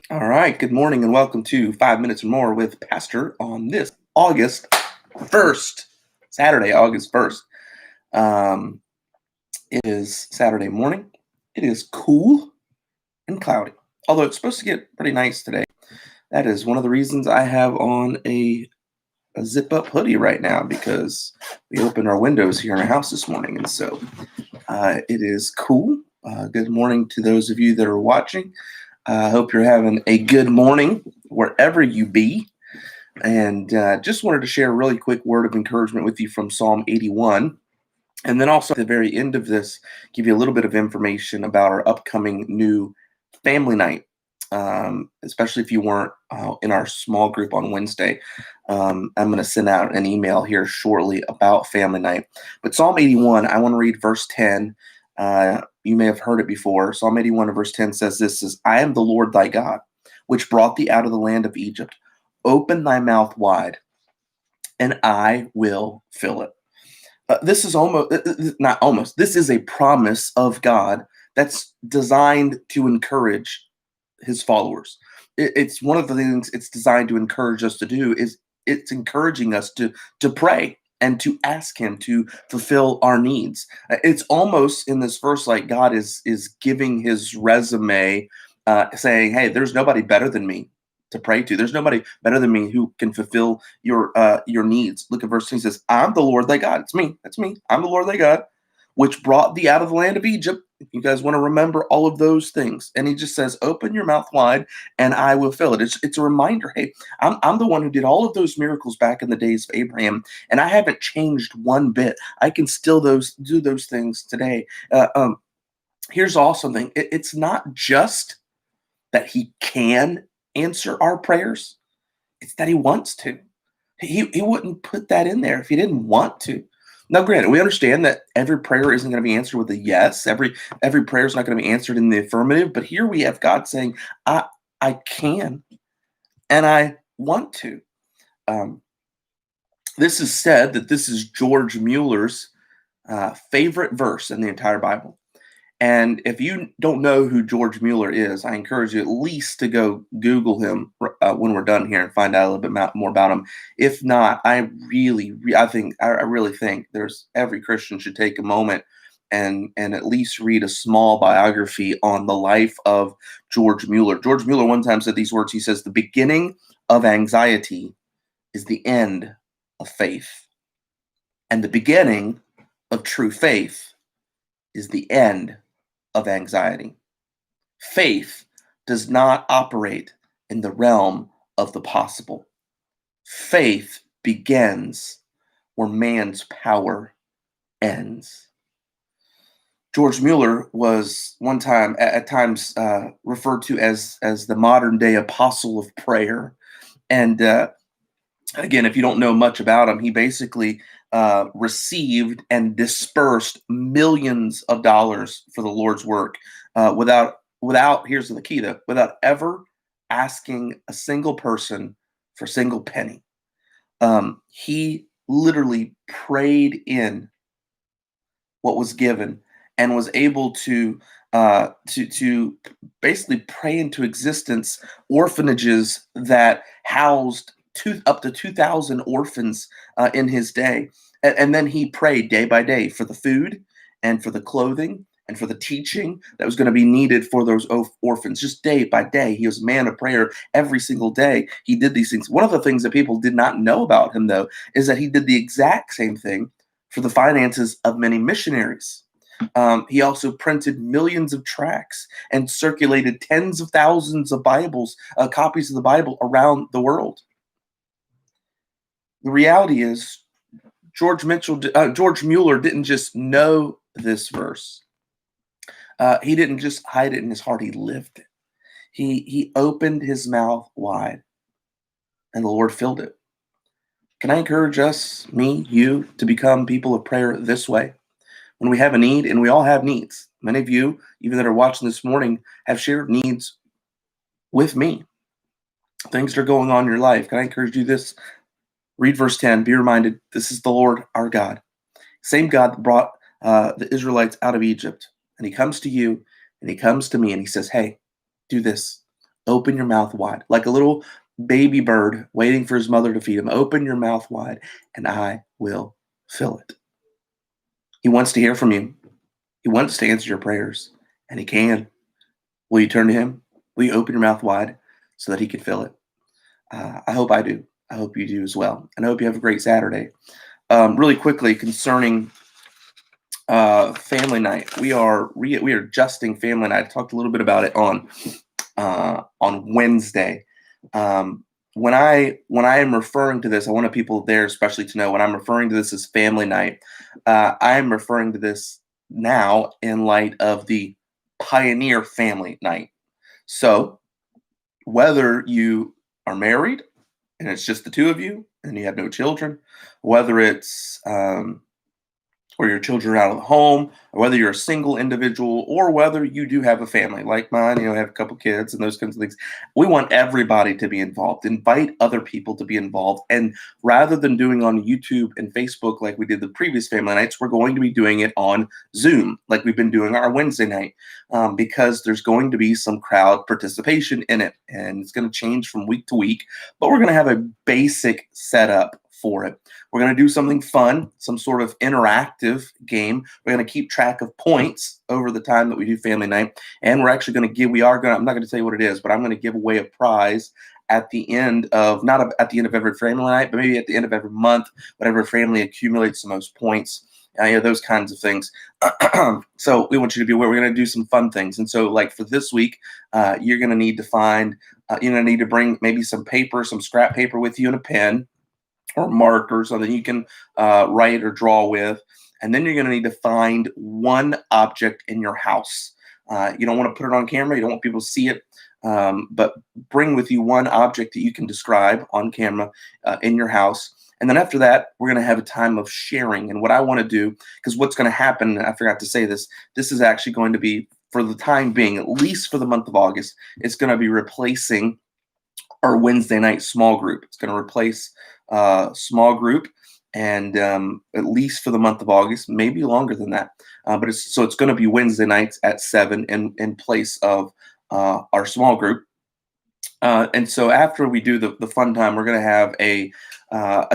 All right, good morning and welcome to 5 Minutes or More with Pastor on this August 1st, Saturday, August 1st. Um, it is Saturday morning. It is cool and cloudy, although it's supposed to get pretty nice today. That is one of the reasons I have on a zip up hoodie right now because we opened our windows here in our house this morning. And so it is cool. Good morning to those of you that are watching. I hope you're having a good morning wherever you be. And just wanted to share a really quick word of encouragement with you from Psalm 81. And then also at the very end of this, give you a little bit of information about our upcoming new family night. Especially if you weren't in our small group on Wednesday. I'm going to send out an email here shortly about family night. But Psalm 81, I want to read verse 10. You may have heard it before. Psalm 81 verse 10 says, I am the Lord thy God, which brought thee out of the land of Egypt. Open thy mouth wide, and I will fill it. This is not almost, this is a promise of God that's designed to encourage his followers. It's one of the things it's designed to encourage us to do is it's encouraging us to pray and to ask him to fulfill our needs. It's almost in this verse like God is giving his resume, saying, "Hey, there's nobody better than me to pray to. There's nobody better than me who can fulfill your needs." Look at verse 2. He says, "I'm the Lord thy God." It's me. That's me. I'm the Lord thy God, which brought thee out of the land of Egypt. If you guys want to remember all of those things. And he just says, open your mouth wide and I will fill it. It's a reminder. Hey, I'm the one who did all of those miracles back in the days of Abraham, and I haven't changed one bit. I can still do those things today. Here's also something. It's not just that he can answer our prayers. It's that he wants to. He wouldn't put that in there if he didn't want to. Now, granted, we understand that every prayer isn't going to be answered with a yes. Every prayer is not going to be answered in the affirmative. But here we have God saying, I can and I want to." Um, this is said that this is George Mueller's favorite verse in the entire Bible. And if you don't know who George Mueller is, I encourage you at least to go Google him when we're done here and find out a little bit more about him. If not, I really think there's every Christian should take a moment and at least read a small biography on the life of George Mueller. George Mueller one time said these words. He says, "The beginning of anxiety is the end of faith, and the beginning of true faith is the end of anxiety." Faith does not operate in the realm of the possible. Faith begins where man's power ends. George Mueller was one time, at times, referred to as the modern day apostle of prayer. And again, if you don't know much about him, he basically received and dispersed millions of dollars for the Lord's work without here's the key though, without ever asking a single person for a single penny. He literally prayed in what was given and was able to basically pray into existence orphanages that housed up to 2,000 orphans in his day. And then he prayed day by day for the food and for the clothing and for the teaching that was going to be needed for those orphans. Just day by day, he was a man of prayer every single day. He did these things. One of the things that people did not know about him, though, is that he did the exact same thing for the finances of many missionaries. He also printed millions of tracts and circulated tens of thousands of Bibles, copies of the Bible around the world. The reality is, George Mueller didn't just know this verse. He didn't just hide it in his heart. He lived it. He opened his mouth wide, and the Lord filled it. Can I encourage us, me, you, to become people of prayer this way? When we have a need, and we all have needs. Many of you, even that are watching this morning, have shared needs with me. Things that are going on in your life. Can I encourage you this? Read verse 10. Be reminded, this is the Lord our God. Same God that brought the Israelites out of Egypt. And he comes to you, and he comes to me, and he says, hey, do this. Open your mouth wide, like a little baby bird waiting for his mother to feed him. Open your mouth wide, and I will fill it. He wants to hear from you. He wants to answer your prayers, and he can. Will you turn to him? Will you open your mouth wide so that he can fill it? I hope I do. I hope you do as well. And I hope you have a great Saturday. Really quickly, concerning family night, we are adjusting family night. I talked a little bit about it on Wednesday. When I am referring to this, I want people there especially to know when I'm referring to this as family night, I am referring to this now in light of the Pioneer Family Night. So whether you are married and it's just the two of you and you have no children, whether it's or your children are out of the home, or whether you're a single individual, or whether you do have a family like mine, have a couple kids and those kinds of things. We want everybody to be involved. Invite other people to be involved. And rather than doing on YouTube and Facebook like we did the previous family nights, we're going to be doing it on Zoom like we've been doing our Wednesday night, because there's going to be some crowd participation in it. And it's going to change from week to week, but we're going to have a basic setup for it. We're going to do something fun, some sort of interactive game. We're going to keep track of points over the time that we do family night. And we're actually going to I'm not going to tell you what it is, but I'm going to give away a prize at the end of, not at the end of every family night, but maybe at the end of every month, whatever family accumulates the most points, those kinds of things. So we want you to be aware. We're going to do some fun things. And so like for this week, you're going to need to bring maybe some paper, some scrap paper with you and a pen, or marker, so that you can write or draw with. And then you're going to need to find one object in your house. You don't want to put it on camera. You don't want people to see it. But bring with you one object that you can describe on camera in your house. And then after that, we're going to have a time of sharing. And what I want to do, because what's going to happen, I forgot to say this is actually going to be, for the time being, at least for the month of August, it's going to be replacing our Wednesday night small group. It's going to replace small group, and at least for the month of August, maybe longer than that. But it's going to be Wednesday nights at 7 in place of our small group. And so after we do the fun time, we're going to have a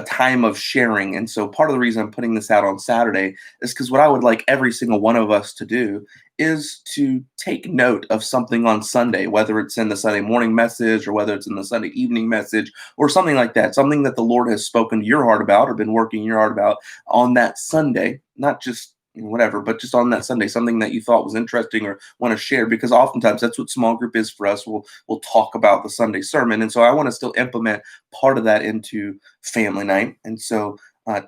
time of sharing. And so part of the reason I'm putting this out on Saturday is because what I would like every single one of us to do is to take note of something on Sunday, whether it's in the Sunday morning message or whether it's in the Sunday evening message or something like that, something that the Lord has spoken to your heart about or been working in your heart about on that Sunday, not just whatever, but just on that Sunday, something that you thought was interesting or want to share, because oftentimes that's what small group is for us. We'll talk about the Sunday sermon. And so I want to still implement part of that into family night. And so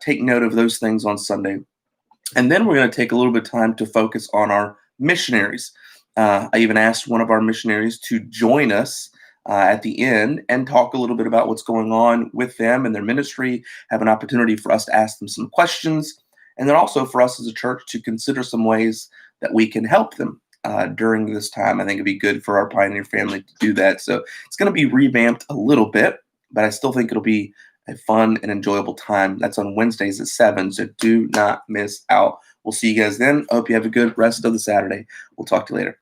take note of those things on Sunday. And then we're going to take a little bit of time to focus on our missionaries. I even asked one of our missionaries to join us at the end and talk a little bit about what's going on with them and their ministry, have an opportunity for us to ask them some questions, and then also for us as a church to consider some ways that we can help them during this time. I think it'd be good for our Pioneer family to do that. So it's going to be revamped a little bit, but I still think it'll be a fun and enjoyable time. That's on Wednesdays at 7, so do not miss out. We'll see you guys then. I hope you have a good rest of the Saturday. We'll talk to you later.